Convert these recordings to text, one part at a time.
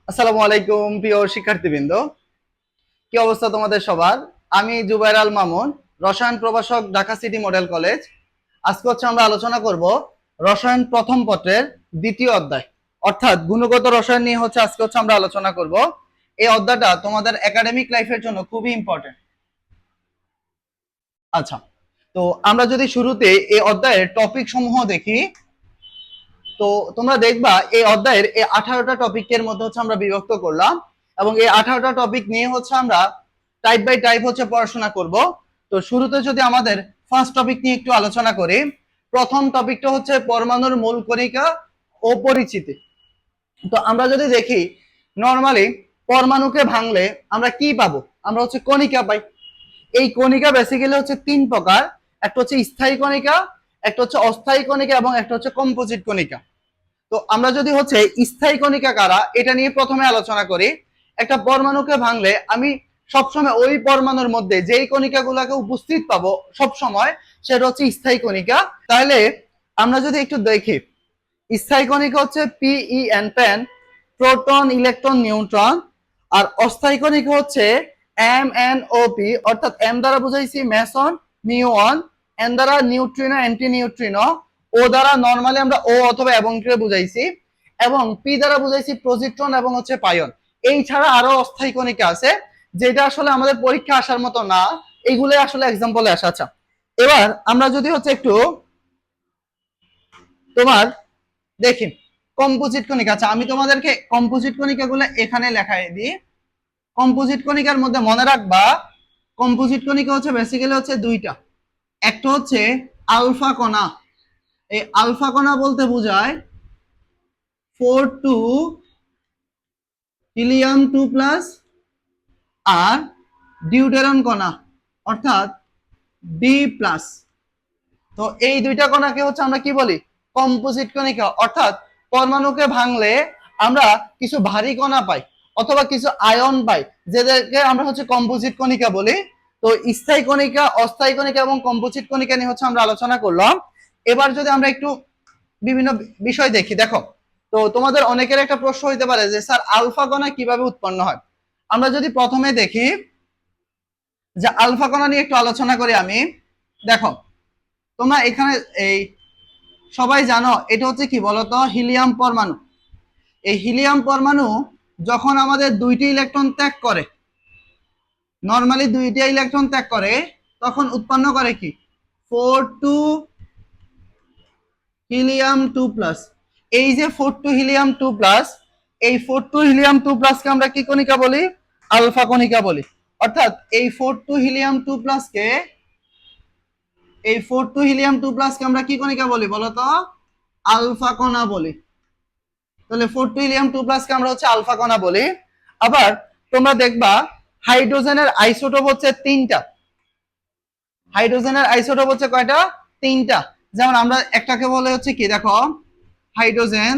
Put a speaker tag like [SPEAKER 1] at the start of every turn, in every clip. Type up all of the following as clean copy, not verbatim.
[SPEAKER 1] আসসালামু আলাইকুম প্রিয় শিক্ষার্থীবৃন্দ, কি অবস্থা তোমাদের সবার? আমি জুবাইর আল মামুন, রসায়ন প্রভাষক, ঢাকা সিটি মডেল কলেজ। আজকে আমরা আলোচনা করব রসায়ন প্রথম পত্রের দ্বিতীয় অধ্যায়, অর্থাৎ গুণগত রসায়ন নিয়ে আজকে আমরা আলোচনা করব। এই অধ্যায়টা তোমাদের একাডেমিক লাইফের জন্য খুবই ইম্পর্টেন্ট। আচ্ছা, তো আমরা যদি শুরুতে এই অধ্যায়ের টপিক সমূহ দেখি, তো তোমরা দেখবা এই অধ্যায়ের এই 18টা টপিকের মধ্যে আমরা বিভক্ত করলাম, এবং এই 18টা টপিক নিয়ে আমরা টাইপ বাই টাইপ পড়াশোনা করব। তো শুরুতে যদি আমাদের ফার্স্ট টপিক নিয়ে একটু আলোচনা করি, প্রথম টপিকটা হচ্ছে পরমাণুর মূল কণিকা ও পরিচিতি। তো আমরা যদি দেখি, নরমালি পরমাণুকে ভাঙলে আমরা কি পাবো? আমরা কণিকা পাই। এই কণিকা বেসিক্যালি তিন প্রকার। একটা স্থায়ী কণিকা, একটা অস্থায়ী কণিকা, এবং একটা কম্পোজিট কণিকা। তো আমরা যদি স্থায়ী কণিকা কারা, এটা নিয়ে প্রথমে আলোচনা করি। একটা পরমাণুকে ভাঙলে আমি সবসময় ওই পরমাণুর মধ্যে যেই কণিকাগুলোকে উপস্থিত পাবো সবসময়, সেটা স্থায়ী কণিকা। তাহলে আমরা যদি একটু দেখি, স্থায়ী কণিকা PEN pen, proton, electron, neutron. আর অস্থায়ী কণিকা এমএনওপি, অর্থাৎ এম দ্বারা বুঝাইছি মেসন, মিউন, এন দ্বারা নিউট্রিনো, অ্যান্টি নিউট্রিনো, ও দ্বারা নরমালি আমরা ও অথবা এবং বুঝাইছি, এবং পি দ্বারা বুঝাইছি পজিট্রন এবং পাইয়ন। এই ছাড়া আরো অস্থায়ী কণিকা আছে, যেটা আসলে আমাদের পরীক্ষা আসার মতো না, এইগুলো আসলে এক্সাম্পলে আসা। আচ্ছা, এবার আমরা যদি একটু তোমার দেখি কম্পোজিট কণিকা। আচ্ছা, আমি তোমাদেরকে কম্পোজিট কণিকাগুলো এখানে লেখাই দিই। কম্পোজিট কণিকার মধ্যে মনে রাখবা, কম্পোজিট কণিকা বেসিক্যালি দুইটা। একটা আলফা কণা। এই আলফা কণা বলতে বোঝায় 4 2 হিলিয়াম 2+, আর ডিউটেরন কণা অর্থাৎ D+। তো এই দুইটা কণাকে আমরা কি বলি? কম্পোজিট কণিকা। অর্থাৎ পরমাণুকে ভাঙলে আমরা কিছু ভারী কণা পাই অথবা কিছু আয়ন পাই, যেটাকে আমরা কম্পোজিট কণিকা বলি। তো স্থায়ী কণিকা, অস্থায়ী কণিকা এবং কম্পোজিট কণিকা নিয়ে আমরা আলোচনা করলাম। এবার যদি আমরা একটু বিভিন্ন বিষয় দেখি, দেখো, তো তোমাদের অনেকের একটা প্রশ্ন হইতে পারে যে স্যার, আলফা কণা কিভাবে উৎপন্ন হয়? আমরা যদি প্রথমে দেখি যে আলফা কণা নিয়ে একটু আলোচনা করি আমি। দেখো, তোমরা এখানে এই সবাই জানো এটা কি বলতো? হিলিয়াম পরমাণু। এই হিলিয়াম পরমাণু যখন আমাদের দুইটি ইলেকট্রন ত্যাগ করে, নরমালি দুইটা ইলেকট্রন ত্যাগ করে, তখন উৎপন্ন করে কি? 4 2 হিলিয়াম 2+। এই যে 4 2 হিলিয়াম 2+, এই 4 2 হিলিয়াম 2+ কে আমরা কি কণিকা বলি? আলফা কণিকা বলি। অর্থাৎ এই 4 2 হিলিয়াম 2+ কে, এই 4 2 হিলিয়াম 2+ কে আমরা কি কণিকা বলি বলতো? আলফা কণা বলি। তাহলে 4 2 হিলিয়াম 2+ কে আমরা আলফা কণা বলি। আবার তোমরা দেখবা হাইড্রোজেনের আইসোটোপ তিনটা। হাইড্রোজেনের আইসোটোপ কয়টা? তিনটা। যেমন আমরা একটাকে বলে কি, দেখো, হাইড্রোজেন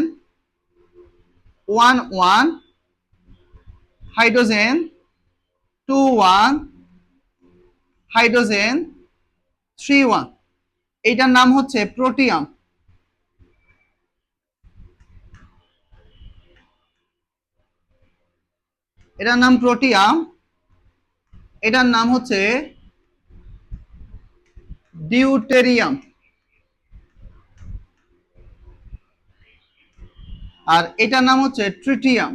[SPEAKER 1] 1 1, হাইড্রোজেন 2 1, হাইড্রোজেন 3 1। এইটার নাম প্রোটিয়াম। এটার নাম প্রোটিয়াম। এটার নাম ডিউটেরিয়াম। আর এটার নাম ট্রিটিয়াম।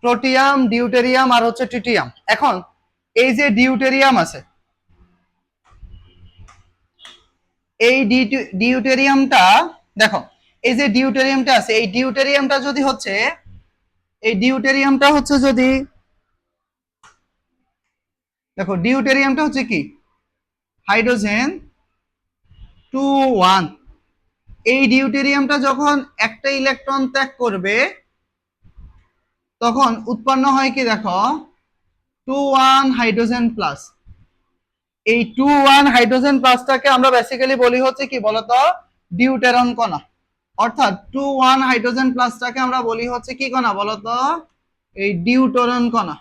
[SPEAKER 1] প্রোটিয়াম, ডিউটেরিয়াম আর ট্রিটিয়াম। এখন এই যে ডিউটেরিয়াম আছে, এই ডিউটেরিয়ামটা দেখো, এই যে ডিউটেরিয়ামটা আছে, এই ডিউটেরিয়ামটা যদি এই ডিউটেরিয়ামটা যদি দেখো, ডিউটেরিয়ামটা কি? হাইড্রোজেন 2 1। এই ডিউটেরিয়ামটা যখন একটা ইলেকট্রন ত্যাগ করবে, তখন উৎপন্ন হয় কি? দেখো, 2 1 হাইড্রোজেন প্লাস। এই 2 1 হাইড্রোজেন প্লাসটাকে আমরা বেসিক্যালি বলি কি বলতো? ডিউটেরন কণা। অর্থাৎ 2 1 হাইড্রোজেন প্লাসটাকে আমরা বলি কি কণা বলতো? এই ডিউটেরন কণা।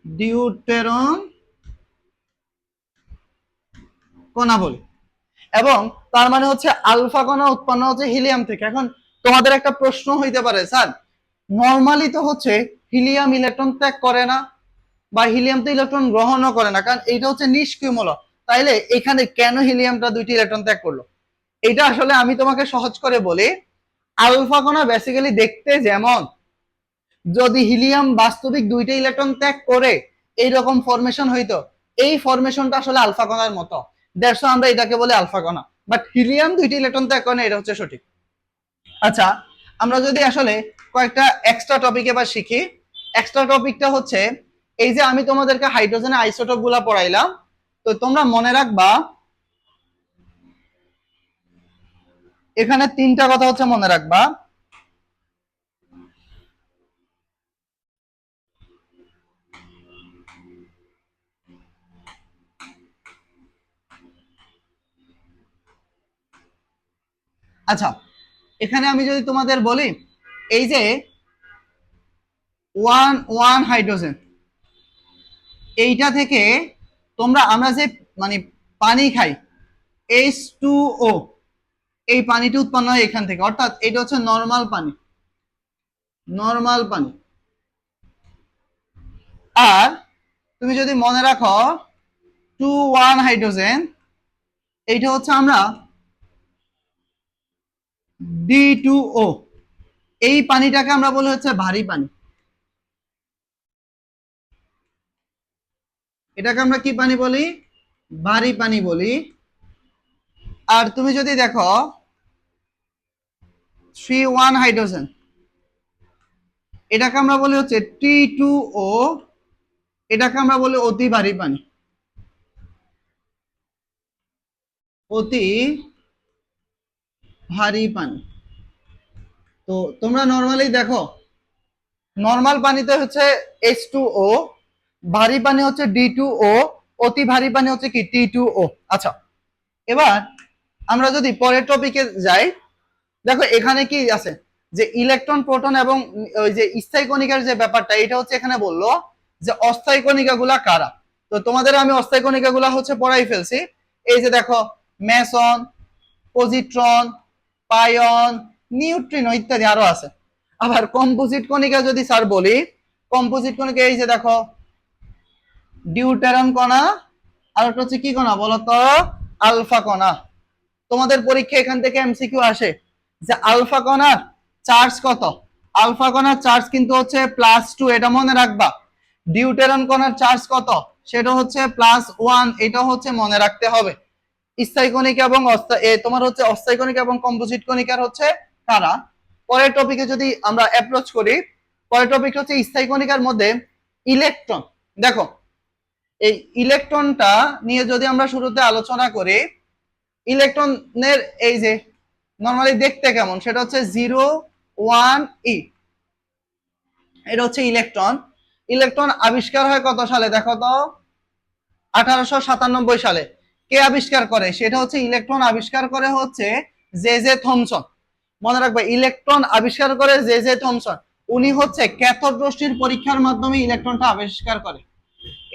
[SPEAKER 1] ডিউটেরন কণা বলি। এবং তার মানে হচ্ছে আলফা কণা উৎপন্ন হচ্ছে হিলিয়াম থেকে। এখন তোমাদের একটা প্রশ্ন হইতে পারে, স্যার নর্মালি তো হচ্ছে হিলিয়াম ইলেকট্রন ত্যাগ করে না, বা হিলিয়াম তো ইলেকট্রন গ্রহণও করে না, কারণ এটা হচ্ছে নিষ্ক্রিয় মূলক। তাইলে এখানে কেন হিলিয়ামটা দুইটি ইলেকট্রন ত্যাগ করলো? এটা আসলে আমি তোমাকে সহজ করে বলি, আলফা কণা বেসিক্যালি দেখতে যেমন, যদি হিলিয়াম বাস্তবিক দুইটা ইলেকট্রন ত্যাগ করে এইরকম ফরমেশন হইতো, এই ফরমেশনটা আসলে আলফা কণার মতো, দ্যাটস আমরা এটাকে বলি আলফা কণা। বাট হিলিয়াম দুইটা ইলেকট্রন ত্যাগ করে না, এটা হচ্ছে সঠিক। আচ্ছা, আমরা যদি আসলে কয়েকটা এক্সট্রা টপিক এবার শিখি। এক্সট্রা টপিকটা হচ্ছে, এই যে আমি তোমাদেরকে হাইড্রোজেনের আইসোটোপ গুলা পড়াইলাম, তো তোমরা মনে রাখবা এখানে তিনটা কথা হচ্ছে মনে রাখবা। আচ্ছা, এখানে আমি যদি তোমাদের বলি, এই যে ওয়ান ওয়ান হাইড্রোজেন, এইটা থেকে আমরা যে মানে পানি খাই H2O, এই পানিটি উৎপন্ন হয় এখান থেকে, অর্থাৎ এটা হচ্ছে নর্মাল পানি, নর্মাল পানি। আর তুমি যদি মনে রাখো 2 1 হাইড্রোজেন, এইটা হচ্ছে আমরা D2O, এই পানিটাকে আমরা বলি হচ্ছে ভারী পানি। এটাকে আমরা কি পানি বলি? ভারী পানি বলি। আর তুমি যদি দেখো 3 1 হাইড্রোজেন, এটাকে আমরা বলি হচ্ছে T2O, এটাকে আমরা বলি অতি ভারী পানি, অতি ভারী পানি। তো তোমরা নর্মালি দেখো, নর্মাল পানিতে হচ্ছে H2O, ভারী পানি হচ্ছে D2O, অতি ভারী পানি হচ্ছে কি T2O। আচ্ছা, এবার আমরা যদি পরের টপিকে যাই, দেখো এখানে কি আছে, যে ইলেকট্রন প্রোটন এবং ওই যে স্থায়ী কণিকার যে ব্যাপারটা, এটা হচ্ছে এখানে বললো যে অস্থায়ী কণিকাগুলা কারা। তো তোমাদের আমি অস্থায়ী কণিকাগুলা হচ্ছে পড়াই ফেলছি। এই যে দেখো, মেসন, পজিট্রন, পাইন, নিউট্রিনো ইত্যাদি আরো আছে। আবার কম্পোজিট কণিকা যদি স্যার বলি, কম্পোজিট কণিকা এই যে দেখো, ডিউটেরন কণা, আর একটা হচ্ছে কি কণা বলতো? আলফা কণা। তোমাদের পরীক্ষা এখান থেকে এমসিকিউ আসে যে আলফা কণার চার্জ কত। আলফা কণার চার্জ কিন্তু হচ্ছে +2, এটা মনে রাখবা। ডিউটেরন কণার চার্জ কত? সেটা হচ্ছে +1, এটা হচ্ছে মনে রাখতে হবে। স্থায়ী কণিকা এবং তোমার হচ্ছে অস্থায়ী কণিকা এবং কম্পোজিট কণিকার হচ্ছে কারা। পরের টপিকে যদি আমরা অ্যাপ্রোচ করি, পরের টপিক হচ্ছে স্থায়ী কণিকার মধ্যে ইলেকট্রন। দেখো, এই ইলেকট্রনটা নিয়ে যদি আমরা শুরুতে আলোচনা করি, ইলেকট্রনের এই যে নরমালি দেখতে কেমন, সেটা হচ্ছে 0 1 E, এটা হচ্ছে ইলেকট্রন। ইলেকট্রন আবিষ্কার হয় কত সালে দেখো তো? 1897 সালে। কে আবিষ্কার করে? সেটা হচ্ছে ইলেকট্রন আবিষ্কার করে হচ্ছে জে জে থমসন। মনে রাখবে, ইলেকট্রন আবিষ্কার করে জে জে থমসন। উনি হচ্ছে ক্যাথোড রশ্মির পরীক্ষার মাধ্যমে ইলেকট্রনটা আবিষ্কার করে।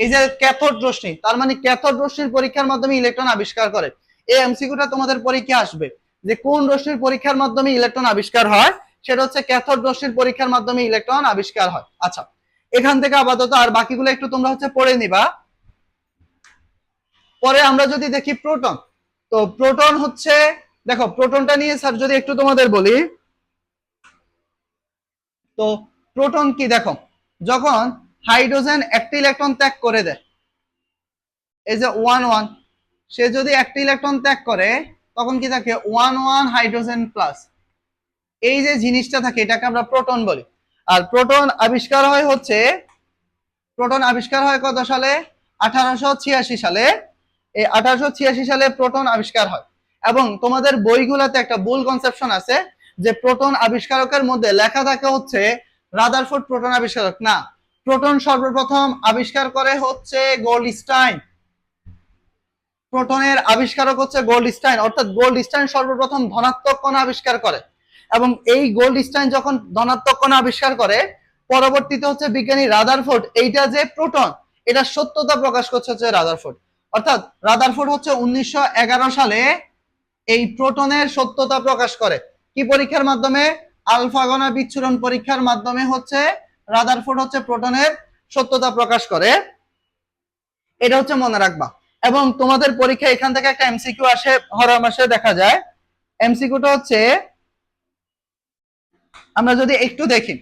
[SPEAKER 1] এই যে ক্যাথোড রশ্মি, তার মানে ক্যাথোড রশ্মির পরীক্ষার মাধ্যমে ইলেকট্রন আবিষ্কার করে। এই এমসিকিউটা তোমাদের পরীক্ষা আসবে যে কোন রশ্মির পরীক্ষার মাধ্যমে ইলেকট্রন আবিষ্কার হয়, সেটা হচ্ছে ক্যাথোড রশ্মির পরীক্ষার মাধ্যমে ইলেকট্রন আবিষ্কার হয়। আচ্ছা, এখান থেকে আপাতত আর বাকিগুলো একটু তোমরা হচ্ছে পড়ে নিবা। পরে আমরা যদি দেখি প্রোটন, তো প্রোটন হচ্ছে, দেখো প্রোটনটা নিয়ে স্যার যদি একটু তোমাদের বলি, তো প্রোটন কি দেখো, যখন হাইড্রোজেন একটা ইলেকট্রন ত্যাগ করে দেয়, এই যে 1 1, সে যদি একটা ইলেকট্রন ত্যাগ করে, তখন কি থাকে 1 1 হাইড্রোজেন প্লাস, এই যে জিনিসটা থাকে, এটাকে আমরা প্রোটন বলি। আর প্রোটন আবিষ্কার হয় হচ্ছে, প্রোটন আবিষ্কার হয় কত সালে? 1886 সালে। এই 1886 সালে প্রোটন আবিষ্কার হয়। এবং তোমাদের বইগুলোতে একটা ভুল কনসেপশন আছে যে প্রোটন আবিষ্কারকের মধ্যে লেখা থাকে হচ্ছে রাদারফোর্ড প্রোটন আবিষ্কারক। না, প্রোটন সর্বপ্রথম আবিষ্কার করে হচ্ছে গোল্ডস্টাইন। প্রোটনের আবিষ্কারক হচ্ছে গোল্ডস্টাইন, অর্থাৎ গোল্ডস্টাইন সর্বপ্রথম ধনাত্মক কণা আবিষ্কার করে। এবং এই গোল্ডস্টাইন যখন ধনাত্মক কণা আবিষ্কার করে, পরবর্তীতে হচ্ছে বিজ্ঞানী রাদারফোর্ড এইটা যে প্রোটন, এটা সত্যতা প্রকাশ করছে হচ্ছে রাদারফোর্ড। অর্থাৎ রাদারফোর্ড হচ্ছে 1911 সালে এই প্রোটনের সত্যতা প্রকাশ করে। কি পরীক্ষার মাধ্যমে? আলফা কণা বিচ্ছুরণ পরীক্ষার মাধ্যমে হচ্ছে রাদারফোর্ড হচ্ছে প্রোটনের সত্যতা প্রকাশ করে। এটা হচ্ছে মনে রাখবা। এবং তোমাদের পরীক্ষা এখান থেকে একটা এমসিকিউ আসে হর মাসে দেখা যায়। এমসিকিউটা হচ্ছে, আমরা যদি একটু দেখি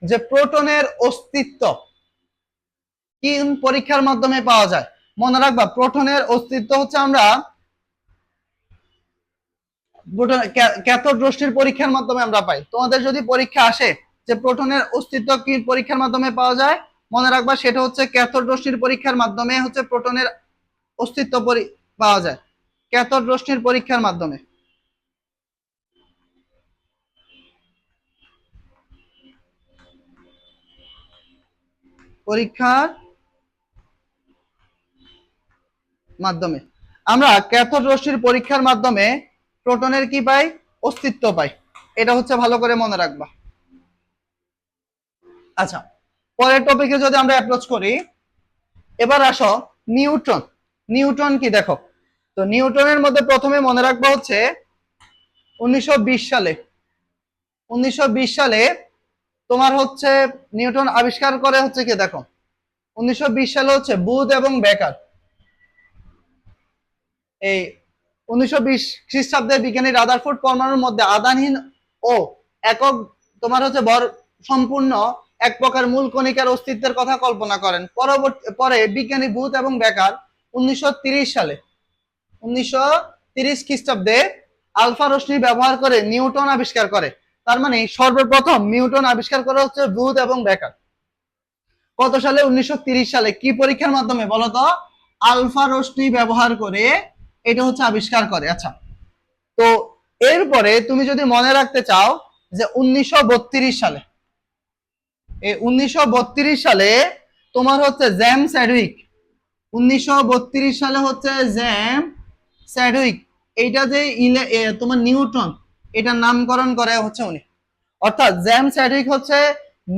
[SPEAKER 1] যে প্রোটনের অস্তিত্ব কি পরীক্ষার মাধ্যমে পাওয়া যায়। মনে রাখবা প্রোটনের অস্তিত্ব হচ্ছে আমরা ক্যাথোড রশ্মির পরীক্ষার মাধ্যমে আমরা পাই। তোমাদের যদি পরীক্ষা আসে যে প্রোটনের অস্তিত্ব কি পরীক্ষার মাধ্যমে পাওয়া যায়, মনে রাখবা সেটা হচ্ছে ক্যাথোড রশ্মির পরীক্ষার মাধ্যমে হচ্ছে প্রোটনের অস্তিত্ব পাওয়া যায়, ক্যাথোড রশ্মির পরীক্ষার মাধ্যমে। পরীক্ষার মাধ্যমে আমরা ক্যাথোড রশ্মির পরীক্ষার মাধ্যমে প্রোটনের কি পাই? অস্তিত্ব পাই। এটা হচ্ছে ভালো করে মনে রাখবা। আচ্ছা, পরের টপিকে যদি আমরা অ্যাপ্রোচ করি, এবার আসো নিউট্রন। নিউট্রন কি দেখো, তো নিউটনের মধ্যে প্রথমে মনে রাখবা হচ্ছে 1920 সালে, 1920 সালে তোমার হচ্ছে নিউটন আবিষ্কার করে হচ্ছে কি দেখো, 1920 সালে হচ্ছে বুথ এবং বেকার। এই 1920 খ্রিস্টাব্দে বিজ্ঞানী রাদারফোর্ড পরমাণুর মধ্যে আধানহীন ও একক তোমার হচ্ছে ভর সম্পূর্ণ এক প্রকার মূল কণিকার অস্তিত্বের কথা কল্পনা করেন। পরে বিজ্ঞানী বুথ এবং বেকার 1930 সালে, 1930 খ্রিস্টাব্দে আলফা রশ্মি ব্যবহার করে নিউটন আবিষ্কার করে। তার মানে সর্বপ্রথম নিউটন আবিষ্কার করা হচ্ছে বুথ এবং বেকার। কত সালে? 1930 সালে। কি পরীক্ষার মাধ্যমে বলতো? আলফা রশ্মি ব্যবহার করে এটা হচ্ছে আবিষ্কার করে। আচ্ছা, তো এরপরে তুমি যদি মনে রাখতে চাও যে 1932 সালে, এই 1932 সালে তোমার হচ্ছে জেমস এডউইক, 1932 সালে হচ্ছে জেমস এডউইক এইটা যে তোমার নিউট্রন, এটার নামকরণ করে হচ্ছে উনি। অর্থাৎ জেমস এডউইক হচ্ছে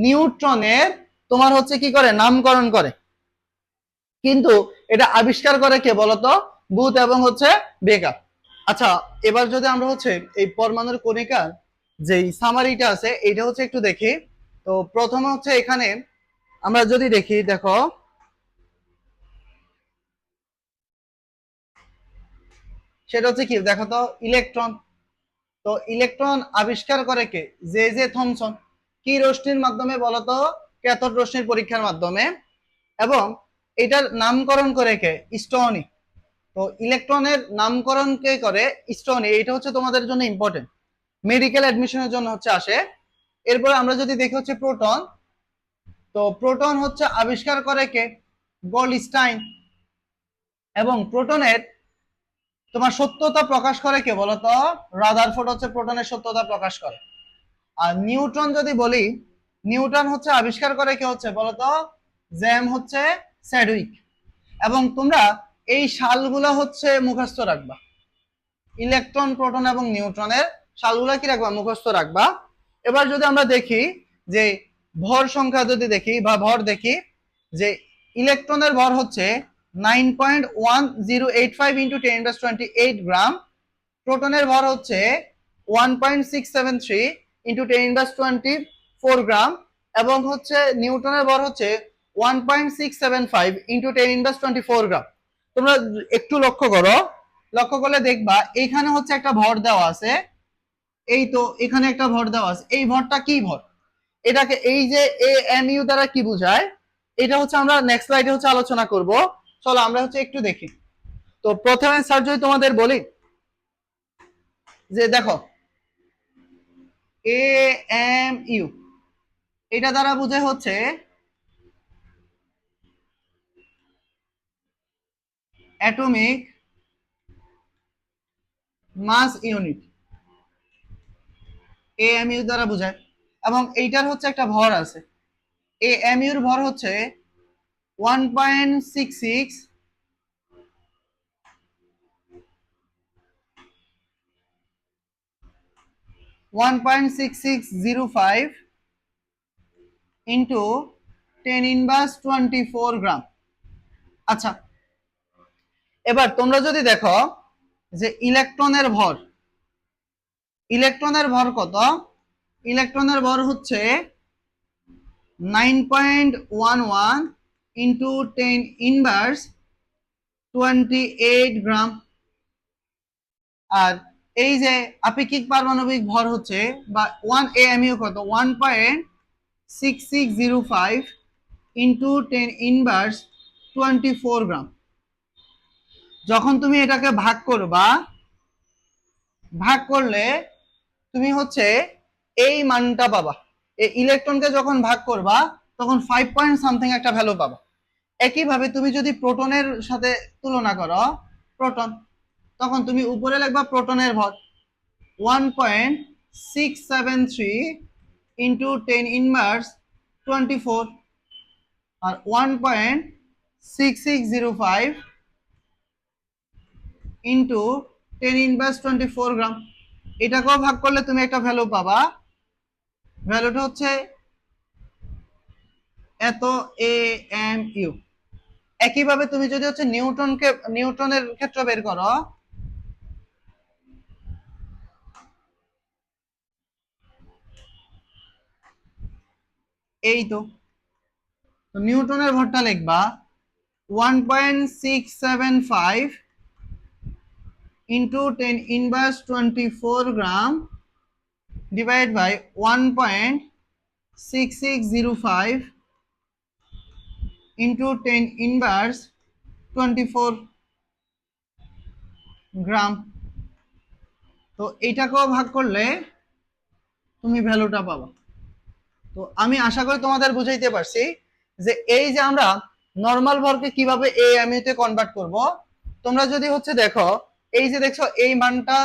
[SPEAKER 1] নিউট্রনের তোমার হচ্ছে কি করে? নামকরণ করে। কিন্তু এটা আবিষ্কার করে কে বলতো? বুথ এবং হচ্ছে বেকার। আচ্ছা, এবার যদি আমরা হচ্ছে এই পরমাণুর কণিকার যে সামারিটা আছে এটা হচ্ছে একটু দেখি। তো প্রথমে হচ্ছে এখানে আমরা যদি দেখি, দেখো সেটা হচ্ছে কি দেখো তো, ইলেকট্রন। তো ইলেকট্রন আবিষ্কার করে কে? J J Thomson. কি রশ্মির মাধ্যমে বলতো? ক্যাথোড রশ্মির পরীক্ষার মাধ্যমে। এবং এটার নামকরণ করে কে? স্টোনি। তো ইলেকট্রনের নামকরণ কে করে? স্টোনি। এটা হচ্ছে তোমাদের জন্য ইম্পর্টেন্ট, মেডিকেল অ্যাডমিশনের জন্য হচ্ছে আসে। এরপরে আমরা যদি দেখি হচ্ছে প্রোটন, তো প্রোটন হচ্ছে আবিষ্কার করে কে? গোল্ডস্টাইন। এবং প্রোটনের তোমার সত্যতা প্রকাশ করে কে বলতো? রাদারফোর্ড হচ্ছে প্রোটনের সত্যতা প্রকাশ করে। আর নিউটন যদি বলি, নিউটন হচ্ছে আবিষ্কার করে কে হচ্ছে বলতো? জেম হচ্ছে স্যাডউইক। এবং তোমরা এই সালগুলো হচ্ছে মুখস্থ রাখবা, ইলেকট্রন, প্রোটন এবং নিউট্রনের সালগুলো কি রাখবা? মুখস্থ রাখবা। এবার যদি আমরা দেখি যে ভর সংখ্যা যদি দেখি বা ভর দেখি, যে ইলেকট্রনের ভর হচ্ছে 9.1085 ইন্টু 10⁻28 গ্রাম, প্রোটনের ভর হচ্ছে 1.673 ইন্টু 10⁻24 গ্রাম, এবং হচ্ছে নিউটনের ভর হচ্ছে 1.675 ইন্টু 10⁻24 গ্রাম। তোমরা একটু লক্ষ্য করো, লক্ষ্য করলে দেখবা এখানে হচ্ছে একটা ভর দেওয়া আছে, এই তো এখানে একটা ভর দেওয়া আছে। এই ভরটা কি ভর? এটাকে এই যে এ এম ইউ দ্বারা কি বোঝায়, এটা হচ্ছে আমরা নেক্সট স্লাইডে হচ্ছে আলোচনা করব। চলো আমরা হচ্ছে একটু দেখি। তো প্রথমে স্যার যদি তোমাদের বলি যে দেখো এ এম ইউ, এটা দ্বারা বোঝায় হচ্ছে atomic mass unit, A M U দ্বারা বোঝায়। এবং এইটার হচ্ছে একটা ভর আছে, এ এম ইউর ভর হচ্ছে 1.66 1.6605 ইন্টু 10^24 গ্রাম। আচ্ছা, এবার তোমরা যদি দেখো যে ইলেকট্রনের ভর কত, ইলেকট্রনের ভর হচ্ছে 9.11 ইন্টু 10^28 গ্রাম। আর এই যে আপেক্ষিক পারমাণবিক ভর হচ্ছে বা 1 AMU কত, 1.6605 ইন্টু 10^24 গ্রাম। যখন তুমি এটাকে ভাগ করলে তুমি হচ্ছে এই মানটা পাবা। এই ইলেকট্রনকে যখন ভাগ করবা তখন 5 পয়েন্ট সামথিং একটা ভ্যালু পাবা। একইভাবে তুমি যদি প্রোটনের সাথে তুলনা করো, প্রোটন, তখন তুমি উপরে লিখবা প্রোটনের ভর 1.673 ইন্টু 10^24 আর 1.6605 ইন্টু 10^24 গ্রাম। এটাকেও ভাগ করলে তুমি একটা ভ্যালু পাবা, ভ্যালুটা হচ্ছে এত AMU। একইভাবে তুমি যদি হচ্ছে নিউটনের ক্ষেত্র বের করো, এই তো নিউটনের ভরটা লিখবা 1.675 into 10^24 gram divide by 1.6605 into 10^24 gram. তো এইটাকেও ভাগ করলে তুমি ভ্যালুটা পাবা। তো আমি আশা করি তোমাদের বুঝাইতে পারছি যে এই যে আমরা নরমাল ভরকে কিভাবে AMU তে কনভার্ট করব। তোমরা যদি হচ্ছে দেখো, এই যে দেখছো এই মানটা,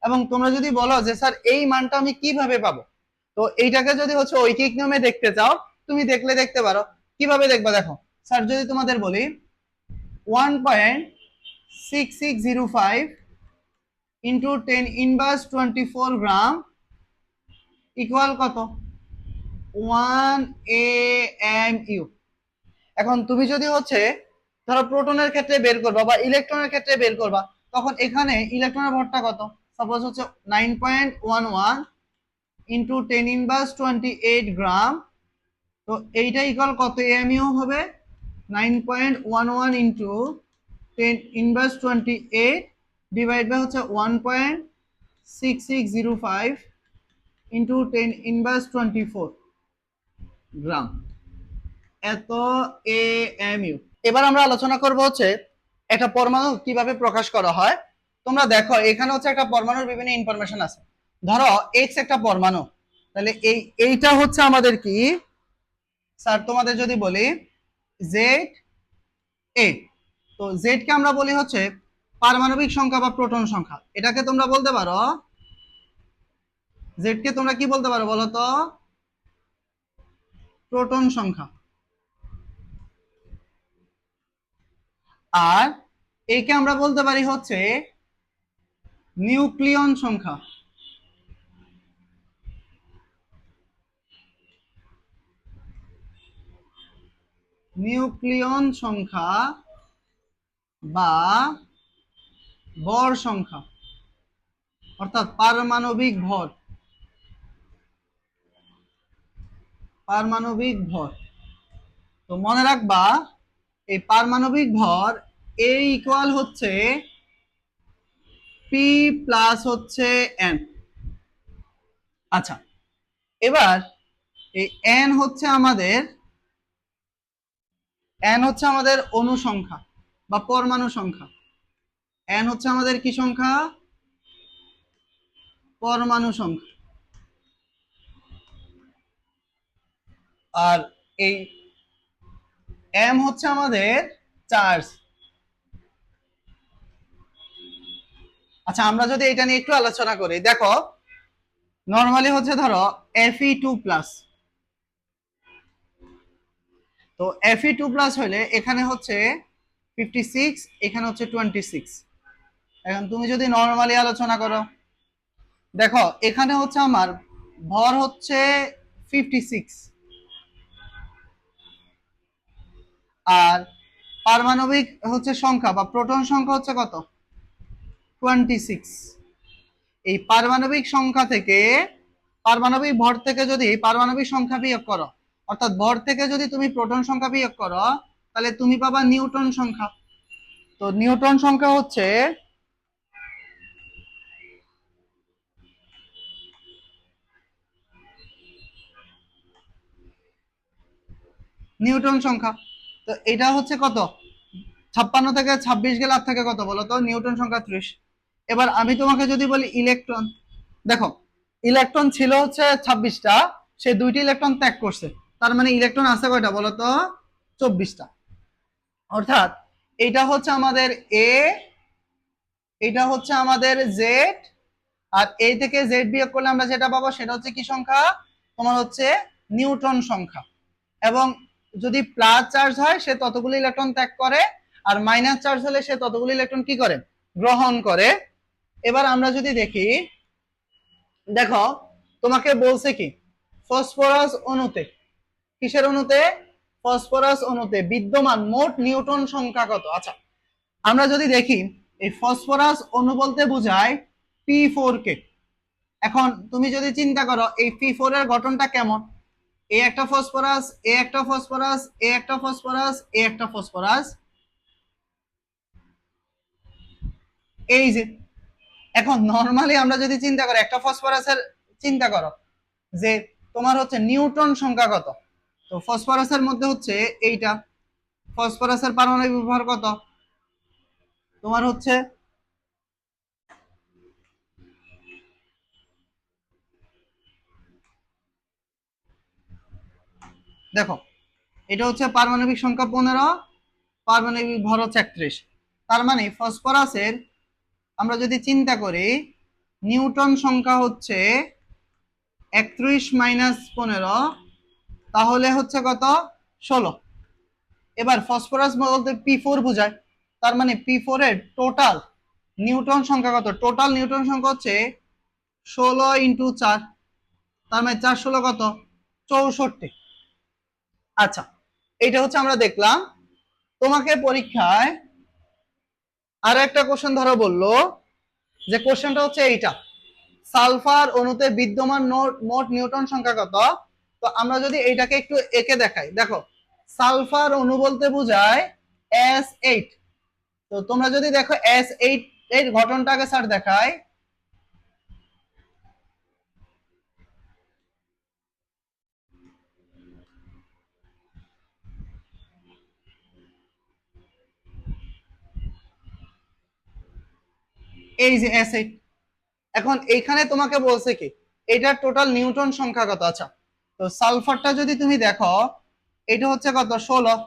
[SPEAKER 1] এবং তোমরা যদি বলো যে স্যার এই মানটা আমি কিভাবে পাবো, তো এইটাকে যদি হচ্ছে ঐকিক নিয়মে দেখতে চাও, তুমি দেখতে পারো। কিভাবে দেখবা দেখো, স্যার যদি তোমাদের বলি 1.6605 ইন্টু 10^24 গ্রাম ইকুয়াল কত, 1 AMU। এখন তুমি যদি হচ্ছে ধরো প্রোটনের ক্ষেত্রে বের করবা বা ইলেকট্রনের ক্ষেত্রে বের করবা, তখন এখানে ইলেকট্রনের ভরটা কত, সাপোজ হচ্ছে 9.11 ইন্টু 10^28 গ্রাম। তো এইটা ইকুয়াল কত AMU হবে, 9.11 ইন্টু 10^28 ডিভাইড বাই হচ্ছে 1.6605 ইন্টু 10^24 গ্রাম, এত AMU। এবার আমরা আলোচনা করব হচ্ছে একটা পরমাণু কিভাবে প্রকাশ করা হয়। তোমরা দেখো এখানে হচ্ছে একটা পরমাণুর বিভিন্ন ইনফরমেশন আছে। ধরো X একটা পরমাণু, তাহলে এইটা হচ্ছে আমাদের কি, স্যার তোমাদের যদি বলি ZA, তো Z কে আমরা বলি হচ্ছে পারমাণবিক সংখ্যা বা প্রোটন সংখ্যা। এটাকে তোমরা বলতে পারো, Z কে তোমরা কি বলতে পারো বলো তো, প্রোটন সংখ্যা। আর একে আমরা বলতে পারি হচ্ছে নিউক্লিয়ন সংখ্যা। নিউক্লিয়ন সংখ্যা বা ভর সংখ্যা, অর্থাৎ পারমাণবিক ভর। তো মনে রাখবা এই পারমাণবিক ভর A ইকুয়াল হচ্ছে P প্লাস হচ্ছে N। আচ্ছা, এবার এই N হচ্ছে আমাদের অণু সংখ্যা বা পরমাণু সংখ্যা। N হচ্ছে আমাদের কি সংখ্যা, পরমাণু সংখ্যা। আর এই M হচ্ছে আমাদের চার্জ। আচ্ছা, আমরা যদি এটা নিয়ে একটু আলোচনা করি, দেখো নরমালি হচ্ছে ধরো Fe2+, তো Fe2+ হলে এখানে হচ্ছে 56, এখানে হচ্ছে 26। এখন তুমি যদি নরমালি আলোচনা করো, দেখো এখানে হচ্ছে আমার ভর হচ্ছে 56, আর পারমাণবিক হচ্ছে সংখ্যা বা প্রোটন সংখ্যা হচ্ছে কত, 26। এই পারমাণবিক সংখ্যা থেকে, পারমাণবিক ভর থেকে যদি পারমাণবিক সংখ্যা বিয়োগ করো, অর্থাৎ ভর থেকে যদি তুমি প্রোটন সংখ্যা বিয়োগ করো, তাহলে তুমি পাবা নিউটন সংখ্যা। তো নিউটন সংখ্যা হচ্ছে নিউটন সংখ্যা। তো এটা হচ্ছে কত, 56 থেকে 26 গেলে আর থাকে কত বলো তো, নিউটন সংখ্যা 30। এবার আমি তোমাকে যদি বলি ইলেকট্রন, দেখো ইলেকট্রন ছিল হচ্ছে 26টা, সে 2টি ইলেকট্রন ত্যাগ করছে, তার মানে ইলেকট্রন আছে কয়টা বলো তো, 24টা। অর্থাৎ এটা হচ্ছে আমাদের এ, এটা হচ্ছে আমাদের জেড, আর এ থেকে জেড বিয়োগ করলে আমরা যেটা পাবো সেটা হচ্ছে কি সংখ্যা, তোমার হচ্ছে নিউটন সংখ্যা। এবং যদি প্লাস চার্জ হয় সে ততগুলো ইলেকট্রন ত্যাগ করে, আর মাইনাস চার্জ হলে সে ততগুলো ইলেকট্রন কি করে, গ্রহণ করে। এবার আমরা যদি দেখি, দেখো তোমাকে বলছে কি, ফসফরাস অণুতে, কিসের অণুতে, ফসফরাস অণুতে বিদ্যমান মোট নিউটন সংখ্যা কত। আচ্ছা আমরা যদি দেখি, এই ফসফরাস অণু বলতে বোঝায় P4 কে। এখন তুমি যদি চিন্তা করো এই P4 এর গঠনটা কেমন, এ একটা ফসফরাস, এ একটা ফসফরাস, এ একটা ফসফরাস, এ একটা ফসফরাস, এই যে। এখন নরমালি আমরা যদি চিন্তা করি একটা ফসফরাসের, চিন্তা করো যে তোমার হচ্ছে নিউটন সংখ্যা কত, তো ফসফরাসের মধ্যে হচ্ছে এইটা, ফসফরাসের পারমাণবিক ভর কত, তোমার হচ্ছে দেখো এটা হচ্ছে পারমাণবিক সংখ্যা 15, পারমাণবিক ভর হচ্ছে 31। তার মানে ফসফরাসের আমরা যদি চিন্তা করি নিউটন সংখ্যা হচ্ছে 31 মাইনাস 15, তাহলে হচ্ছে কত, 16। এবার ফসফরাস বলতে P4 বোঝায়, তার মানে P4 এর টোটাল নিউটন সংখ্যা কত, টোটাল নিউটন সংখ্যা হচ্ছে 16 ইন্টু 4, তার মানে 4 16 কত, 64। আচ্ছা এইটা হচ্ছে আমরা দেখলাম। তোমাকে পরীক্ষায় আরো একটা কোশ্চেন ধরো বললো, যে কোশ্চেনটা হচ্ছে এইটা, সালফার অণুতে বিদ্যমান মোট নিউটন সংখ্যা কত। তো আমরা যদি এইটাকে একটু এঁকে দেখাই, দেখো সালফার অণু বলতে বোঝায় S8। তো তোমরা যদি দেখো S8 এর গঠনটাকে স্যার দেখায়, এই যে S8। এখন এইখানে তোমাকে বলছে কি এটার টোটাল নিউটন সংখ্যা কত। আচ্ছা তো সালফারটা যদি তুমি দেখো, এটা হচ্ছে কত, 16,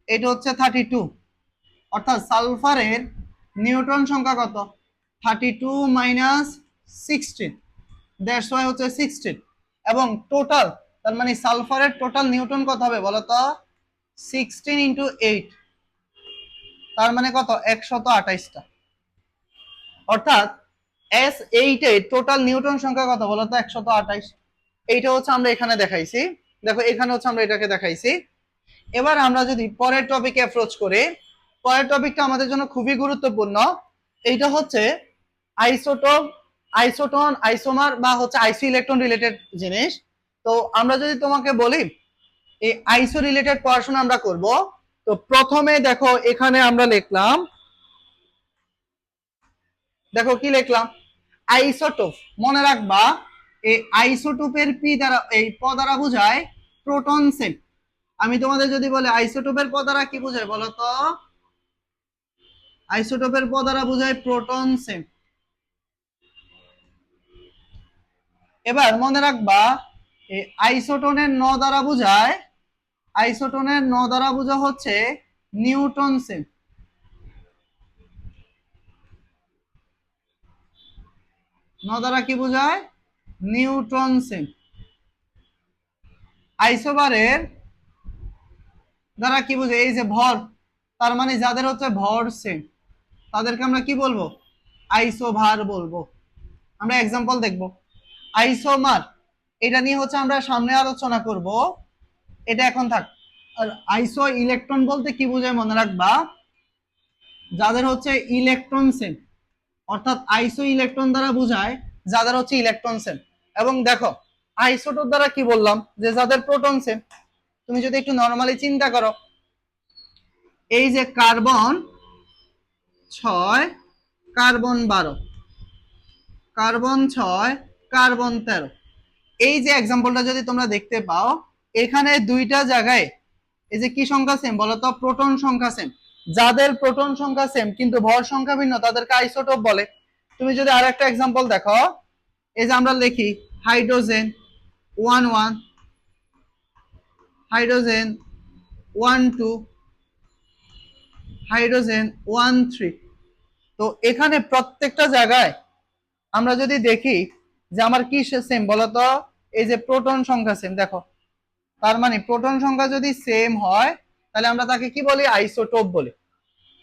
[SPEAKER 1] এটা হচ্ছে 32, অর্থাৎ সালফারের নিউটন সংখ্যা কত, 32 মাইনাস 16, দ্যাটস ওয়াই হচ্ছে 16। এবং টোটাল, তার মানে সালফারের টোটাল নিউটন কত হবে বলতো, 16 ইন্টু 8, তার মানে কত, 128টা। অর্থাৎ S8 এর টোটাল নিউটন সংখ্যা কত বলতো, 128। এইটা হচ্ছে আমরা এখানে দেখাইছি, দেখো এখানে হচ্ছে আমরা এটাকে দেখাইছি। এবার আমরা যদি পরের টপিকে অ্যাপ্রোচ করি, পরের টপিকটা আমাদের জন্য খুবই গুরুত্বপূর্ণ। এইটা হচ্ছে আইসোটোপ, আইসোটোন, আইসোমার বা হচ্ছে আইসো ইলেকট্রন রিলেটেড জিনিস। তো আমরা যদি তোমাকে বলি এই আইসো রিলেটেড পড়াশোনা আমরা করব, তো প্রথমে দেখো এখানে আমরা লিখলাম, দেখো কি লিখলাম, আইসোটোপ। মনে রাখবা এই আইসোটোপের পি দ্বারা, এই প দ্বারা বোঝায় প্রোটন সেট। আমি তোমাদের যদি বলি আইসোটোপের প দ্বারা কি বোঝায় বলো তো, আইসোটোপের প দ্বারা বোঝায় প্রোটন সেট। এবার মনে রাখবা এই আইসোটোনের ন দ্বারা বোঝায়, আইসোটোনের ন দ্বারা বোঝা হচ্ছে নিউটন সেট। ন দ্বারা কি বোঝায়, নিউটন সেট। আইসোবারের দ্বারা কি বোঝায়, এই যে ভর, তার মানে যাদের হচ্ছে ভর সেম তাদেরকে আমরা কি বলবো, আইসোভার বলবো। আমরা এক্সাম্পল দেখব, আইসোমার, এটা নিয়ে হচ্ছে আমরা সামনে আলোচনা করব, এটা এখন থাক। আর আইসো ইলেকট্রন বলতে কি বোঝায় মনে রাখবা, যাদের হচ্ছে ইলেকট্রন সেম, অর্থাৎ আইসো ইলেকট্রন দ্বারা বোঝায় যাদের হচ্ছে ইলেকট্রন সেম। এবং দেখো আইসোটোপ দ্বারা কি বললাম, যে যাদের প্রোটন সেম। তুমি যদি একটু নরমালি চিন্তা করো, এই যে কার্বন 6, কার্বন 12, কার্বন 6, কার্বন 13, এই যে এক্সাম্পলটা যদি তোমরা দেখতে পাও, এখানে দুইটা জায়গায় এই যে কি সংখ্যা সেম বলতো, প্রোটন সংখ্যা সেম। যাদের প্রোটন সংখ্যা সেম কিন্তু ভর সংখ্যা ভিন্ন তাদেরকে আইসোটোপ বলে। তুমি যদি আর একটা এক্সাম্পল দেখো, এই যে আমরা লিখি হাইড্রোজেন 1 1, হাইড্রোজেন 1 2, হাইড্রোজেন 1 3। তো এখানে প্রত্যেকটা জায়গায় আমরা যদি দেখি যে আমার কি সেম বলতো, এই যে প্রোটন সংখ্যা সেম। দেখো তার মানে প্রোটন সংখ্যা যদি সেম হয় তাহলে আমরা তাকে কি বলি, আইসোটোপ বলি।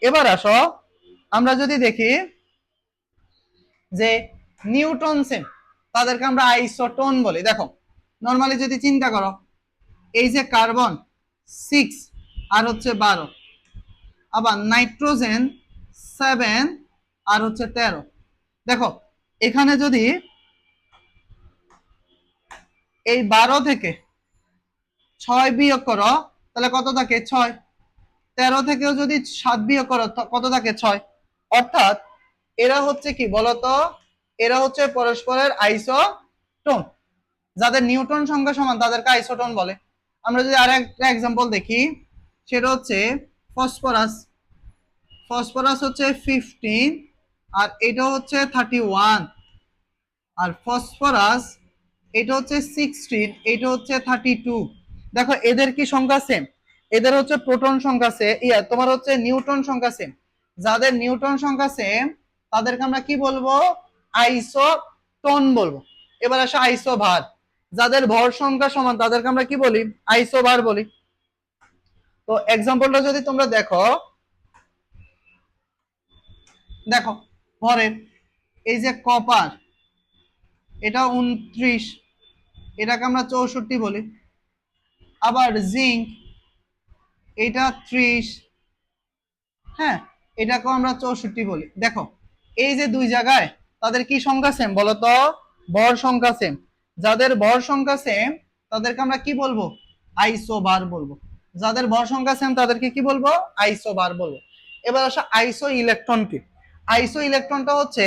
[SPEAKER 1] এবার আসো আমরা যদি দেখি যে নিউটন সেম, তাদেরকে আমরা আইসোটোন বলি। দেখো নরমালি যদি চিন্তা করো, এই যে কার্বন 6 আর হচ্ছে 12, আবার নাইট্রোজেন 7 আর হচ্ছে 13। দেখো এখানে যদি এই 12 থেকে 6 বিয়োগ করো তাহলে কত থাকে 6, 13 থেকেও যদি 7 বিয়োগ করো কত থাকে 6। অর্থাৎ এরা হচ্ছে কি বলতো, এরা হচ্ছে পরস্পরের আইসোটোন। যাদের নিউটন সংখ্যা সমান তাদেরকে আইসোটোন বলে। আমরা যদি আর একটা এক্সাম্পল দেখি, সেটা হচ্ছে ফসফরাস। ফসফরাস হচ্ছে 15 আর এটা হচ্ছে 31, আর ফসফরাস এটা হচ্ছে 16, এটা হচ্ছে 32। দেখো এদের কি সংখ্যা সেম, এদের হচ্ছে প্রোটন সংখ্যা সেম, তোমার হচ্ছে নিউটন সংখ্যা সেম। যাদের নিউটন সংখ্যা সেম তাদেরকে আমরা কি বলবো, আইসোটোন বলবো। এবার আসে আইসোভার, যাদের ভর সংখ্যা সমান তাদেরকে আমরা কি বলি, আইসোভার বলি। তো এক্সাম্পলটা যদি তোমরা দেখো, দেখো ভরের এই যে কপার এটা 29, এটাকে আমরা 64 বলি। আবার জিঙ্ক এটা 30, হ্যাঁ এটাকেও আমরা 64 বলি। দেখো এই যে দুই জায়গায় তাদের কি সংখ্যা সেম বলতো, ভর সংখ্যা সেম। যাদের ভর সংখ্যা সেম তাদেরকে আমরা কি বলবো, আইসোবার বলবো। যাদের ভর সংখ্যা সেম তাদেরকে কি বলবো, আইসোবার বলবো। এবার আসো আইসো ইলেকট্রন কি। আইসো ইলেকট্রনটা হচ্ছে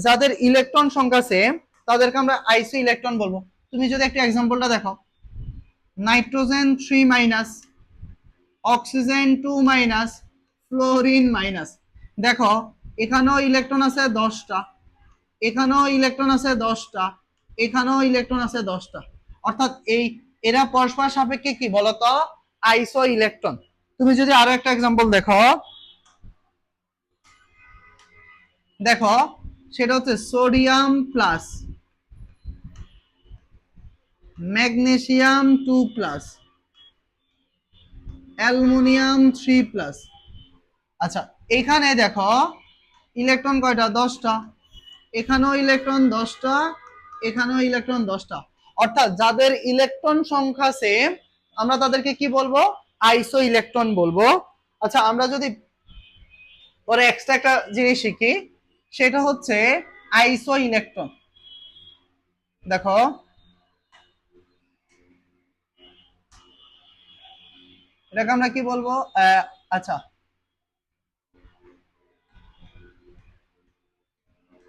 [SPEAKER 1] যাদের ইলেকট্রন সংখ্যা সেম তাদেরকে আমরা আইসো ইলেকট্রন বলবো। তুমি যদি একটা এক্সাম্পলটা দেখো, nitrogen 3 minus, oxygen 2 minus, fluorine minus. দেখো এখানেও ইলেকট্রন আছে 10টা, এখানেও ইলেকট্রন আছে 10টা, এখানেও ইলেকট্রন আছে 10টা। অর্থাৎ এই এরা পরস্পর সাপেক্ষে কি বলতো, আইসো ইলেকট্রন। তুমি যদি আরো একটা এক্সাম্পল দেখো, দেখো সেটা হচ্ছে sodium plus, magnesium 2 plus, aluminium 3 plus. আচ্ছা এখানে দেখো ইলেকট্রন কয়টা, 10টা, এখানেও ইলেকট্রন 10টা, এখানেও ইলেকট্রন 10টা। অর্থাৎ যাদের ইলেকট্রন সংখ্যা সেম আমরা তাদেরকে কি বলবো, আইসো ইলেকট্রন বলবো। আচ্ছা আমরা যদি পরে এক্সট্রা একটা জিনিস শিখি, সেটা হচ্ছে আইসো ইলেকট্রন। দেখো এটাকে আমরা কি বলবো, আচ্ছা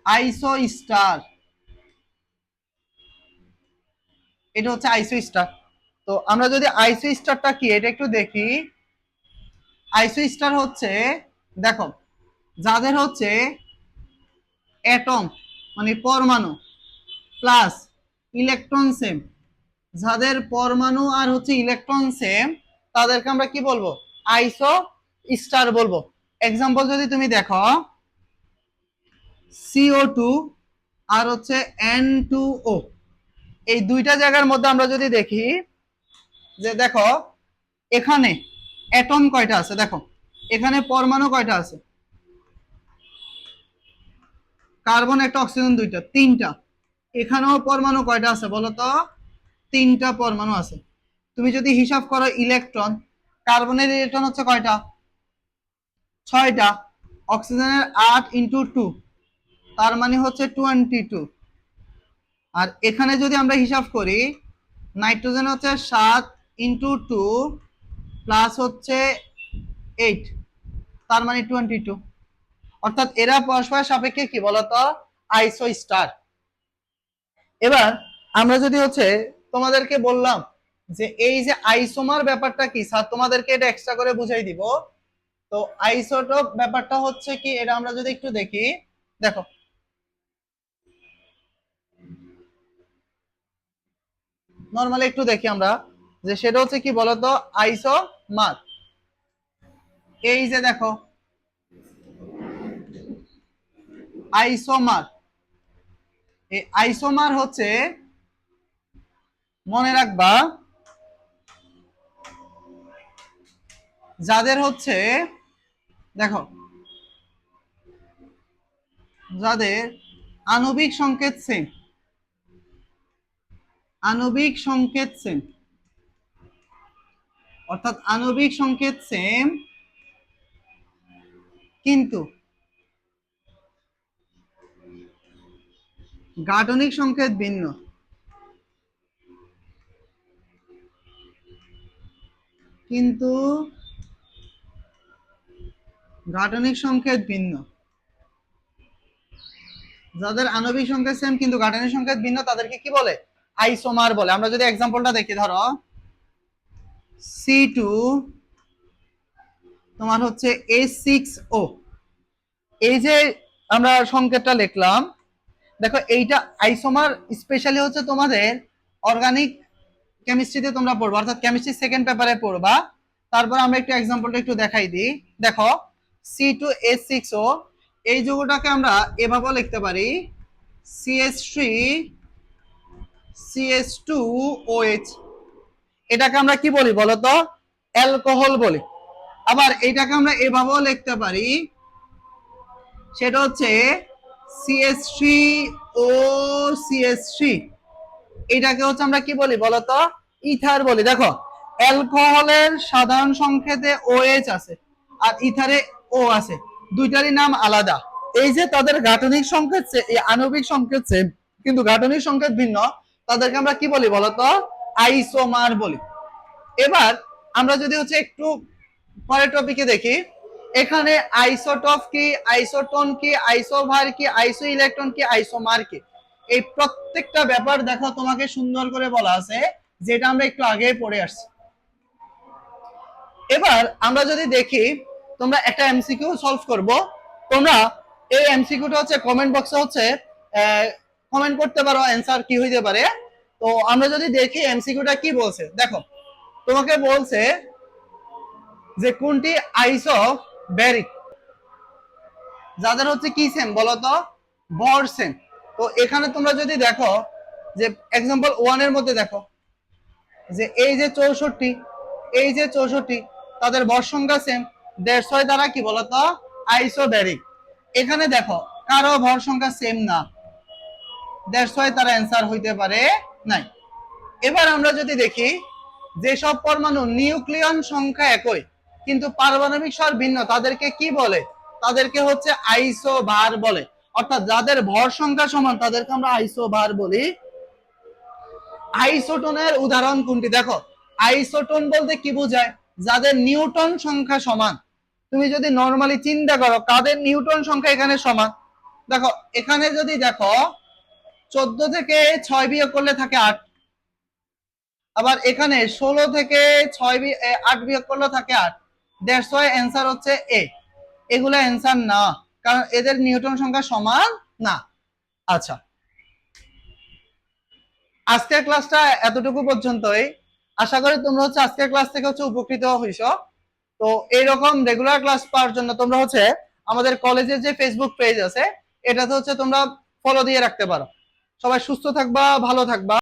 [SPEAKER 1] আইসো স্টার, এটা হচ্ছে আইসো স্টার। তো আমরা যদি আইসো স্টারটা কি এটা একটু দেখি, আইসো স্টার হচ্ছে দেখো যাদের হচ্ছে অ্যাটম মানে পরমাণু প্লাস ইলেকট্রন সেম, যাদের পরমাণু আর হচ্ছে ইলেকট্রন সেম তাদেরকে আমরা কি বলবো, আইসো স্টার বলবো। এক্সাম্পল যদি তুমি দেখো CO2 আর হচ্ছে N2O, এই দুইটা জায়গার মধ্যে আমরা যদি দেখি যে দেখো এখানে অ্যাটম কয়টা আছে, দেখো এখানে পরমাণু কয়টা আছে, কার্বন একটা, অক্সিজেন দুইটা, তিনটা। এখানেও পরমাণু কয়টা আছে বলো তো, তিনটা পরমাণু আছে। তুমি যদি হিসাব করো ইলেকট্রন, কার্বনের ইলেকট্রন হচ্ছে কয়টা? 6টা। অক্সিজেনের 8 ইন্টু 2, তার মানে হচ্ছে 22। আর এখানে যদি আমরা হিসাব করি, নাইট্রোজেন হচ্ছে 7 ইন্টু 2 প্লাস হচ্ছে 8, তার মানে 22। অর্থাৎ এরা পরস্পরের সাপেক্ষে কি বলতো? আইসো স্টার। এবার আমরা যদি হচ্ছে তোমাদেরকে বললাম যে এই যে আইসোমার ব্যাপারটা কি, স্যার তোমাদেরকে এটা এক্সট্রা করে বুঝাই দিব। তো আইসোটোপ ব্যাপারটা হচ্ছে কি, এটা আমরা যদি একটু দেখি, দেখো নরমালি একটু দেখি আমরা, যে সেটা হচ্ছে কি বলতো? আইসোমার। এই যে দেখো আইসোমার, এই আইসোমার হচ্ছে, মনে রাখবা, যাদের হচ্ছে, দেখো যাদের আণবিক সংকেত সেম, আণবিক সংকেত সেম, অর্থাৎ আণবিক সংকেত সেম কিন্তু গাঠনিক সংকেত ভিন্ন, কিন্তু গাঠনিক সংকেত ভিন্ন, যাদের আণবিক সংকেত সেম কিন্তু গাঠনিক সংকেত ভিন্ন তাদেরকে কি বলে? আইসোমার বলে। আমরা যদি এক্সাম্পলটা দেখি, ধরো C2 তোমার হচ্ছে A6O, এই যে আমরা সংকেতটা লিখলাম, দেখো এইটা আইসোমার স্পেশালি হচ্ছে তোমাদের অর্গানিক কেমিস্ট্রিতে তোমরা পড়বা, অর্থাৎ কেমিস্ট্রি সেকেন্ড পেপারে পড়বা। তারপর আমরা একটু এক্সাম্পলটা একটু দেখাই দিই। দেখো C2H6O, এই যৌগটাকে আমরা এভাবে লিখতে পারি CH3CH2OH। এটাকে আমরা কি বলি বলতো? অ্যালকোহল বলি। আবার এটাকে আমরা এভাবেও লিখতে পারি, সেটা হচ্ছে CH3OCH3। এটাকে হচ্ছে আমরা কি বলি বলতো? ইথার বলি। দেখো অ্যালকোহলের সাধারণ সংকেতে OH আছে আর ইথারে O আছে, দুইটারই নাম আলাদা। এই যে তাদের গাঠনিক সংকেত এই আণবিক সংকেত সেম কিন্তু গাঠনিক সংকেত ভিন্ন, তাদেরকে আমরা কি বলি বলতো? আইসোমার বলি। এবার আমরা যদি হচ্ছে একটু পরের টপিকে দেখি, এখানে আইসোটপ কি, আইসোটোন কি, আইসোভার কি, আইসো ইলেকট্রন কি, আইসোমার কি, এই প্রত্যেকটা ব্যাপার দেখো তোমাকে সুন্দর করে বলা আছে, যেটা আমরা একটু আগে পড়ে আসছি। এবার আমরা যদি দেখি, তোমরা একটা এমসিকিউ সলভ করব। তোমরা এই এমসিকিউটা হচ্ছে কমেন্ট বক্সে হচ্ছে কমেন্ট করতে পারো অ্যান্সার কি হইতে পারে। তো আমরা যদি দেখি এমসিকিউটা কি বলছে, দেখো তোমাকে বলছে যে কোনটি আইসোব্যারিক, যাদের হচ্ছে কি সেম বলতো? ভর সেম। তো এখানে তোমরা যদি দেখো যে এক্সাম্পল 1 এর মধ্যে দেখো যে এই যে 64, এই যে 64, তাদের ভর সংখ্যা সেম, 150 দ্বারা কি বলতো? আইসোব্যারিক। এখানে দেখো কারো ভর সংখ্যা সেম না, 150 তার অ্যান্সার হইতে পারে নাই। এবার আমরা যদি দেখি, যেসব পরমাণু নিউক্লিয়ন সংখ্যা একই কিন্তু পারমাণবিক স্তর ভিন্ন, তাদেরকে কি বলে? তাদেরকে হচ্ছে আইসোবার বলে। অর্থাৎ যাদের ভর সংখ্যা সমান তাদেরকে আমরা আইসোবার বলি। আইসোটোনের উদাহরণ কোনটি? দেখো আইসোটোন বলতে কি বোঝায়? যাদের নিউটন সংখ্যা সমান। তুমি যদি নরমালি চিন্তা করো কাদের নিউটন সংখ্যা এখানে সমান, দেখো এখানে যদি দেখো 14 থেকে 6 বিয়োগ করলে থাকে 8, আবার এখানে 16 থেকে 8 বিয়োগ করলে থাকে 8, 150 অ্যান্সার হচ্ছে এ। এগুলো অ্যান্সার না, কারণ এদের নিউটন সংখ্যা সমান না। আচ্ছা, আজকের ক্লাসটা এতটুকু পর্যন্তই। আশা করি তোমরা হচ্ছে আজকের ক্লাস থেকে হচ্ছে উপকৃত হইছো। তো এইরকম রেগুলার ক্লাস পাওয়ার জন্য তোমরা হচ্ছে আমাদের কলেজের যে ফেসবুক পেজ আছে এটাতে হচ্ছে তোমরা ফলো দিয়ে রাখতে পারো। সবাই সুস্থ থাকবা, ভালো থাকবা।